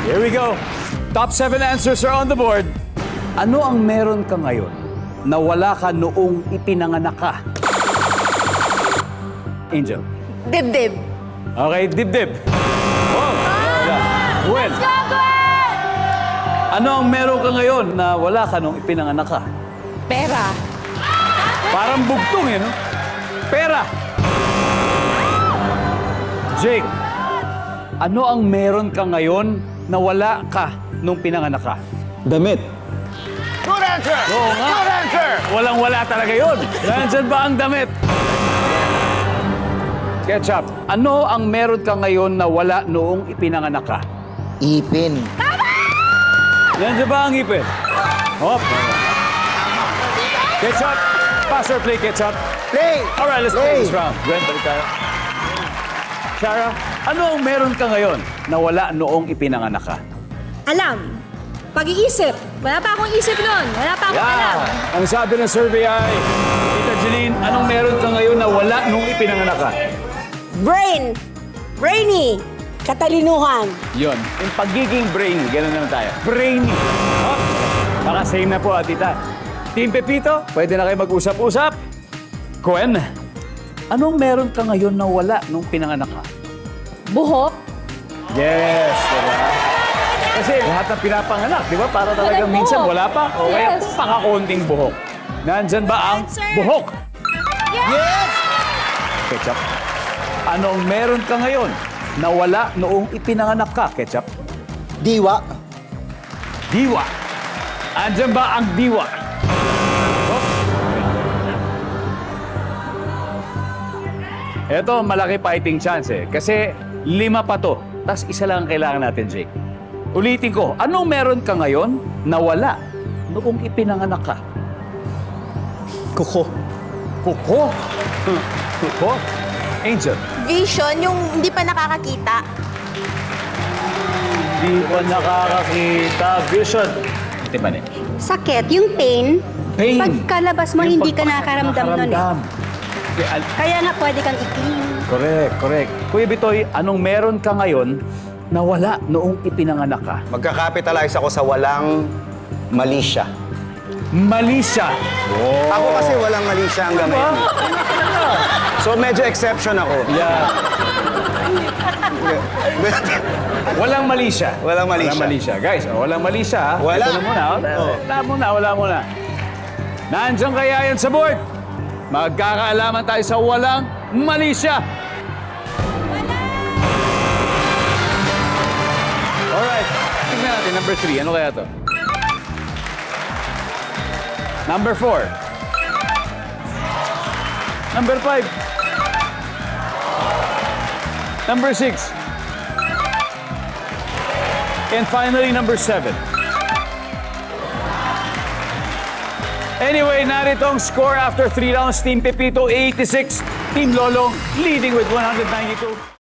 Here we go. Top 7 answers are on the board. Ano ang meron ka ngayon na wala ka noong ipinanganak ka? Angel. Dibdib. Okay, dibdib. Oh, Gwen. Ano ang meron ka ngayon na wala ka nung ipinanganak ka? Pera. Parang bugtong eh, no? Pera. Jake, ano ang meron ka ngayon na wala ka nung pinanganak ka? Damit. Good answer! Oo nga. Good answer! Walang-wala talaga yun. Nandyan ba ang damit? Ketchup, ano ang meron ka ngayon na wala noong ipinanganak ka? Ipin. Nandiyan ba ang ipin? Hop. Ketchup, pass or play, Ketchup? Play! Alright, let's play this round. Gwen, balik tayo. Shara, ano ang meron ka ngayon na wala noong ipinanganak ka? Alam. Pag-iisip. Wala pa akong isip nun. Wala pa akong alam. Ang sabi ng survey ay, Tita Jeline, anong meron ka ngayon na wala nung ipinanganak ka? Brain. Brainy. Katalinuhan. Yon, yung pagiging brainy, gano'n naman tayo. Brainy. Oh, baka same na po, Tita. Team Pepito, pwede na kayo mag-usap-usap. Gwen, anong meron ka ngayon na wala nung pinanganak ka? Buhok. Yes, diba? Kasi lahat ng pinapanganak, di ba? Para talagang Walang minsan buhok. wala pa. O kaya Yes. pakakunting buhok. Nandyan ba ang buhok? Yes! Ketchup. Anong meron ka ngayon na wala noong ipinanganak ka, Ketchup? Diwa. Diwa. Andyan ba ang diwa? Oh. Ito, malaki fighting chance eh. Kasi 5 pa to. Tapos isa lang ang kailangan natin, Jake. Ulitin ko, anong meron ka ngayon na wala noong ipinanganak ka? Kuko. Kuko? Kuko? Angel. Vision, yung hindi pa nakakakita. Di ba nakakakita? Vision. Ito ba niya? Sakit. Yung pain. Pain. Pagkalabas mo, Yung hindi ka nakakaramdam nun eh. nakaramdam. Kaya nga pwede kang i-clean. Correct, correct. Kuya Bitoy, anong meron ka ngayon na wala noong ipinanganak ka? Magka-capitalize ako sa walang mali siya. Mali siya. Ako kasi walang mali siya ang gamay. Diba? So medyo exception ako. Yeah. Walang mali siya. Walang mali siya. Walang mali siya. Guys, walang mali siya. Ha? Wala. Ito na muna. Wala muna. Nandiyan kaya yan sa board? Magkakaalaman tayo sa walang mali siya. Alright. Tingnan natin. Number 3. Ano kaya to? Number 4. Number 5. Number 6. And finally, number 7. Anyway, narito ang score after 3 rounds. Team Pepito, 86. Team Lolong leading with 192.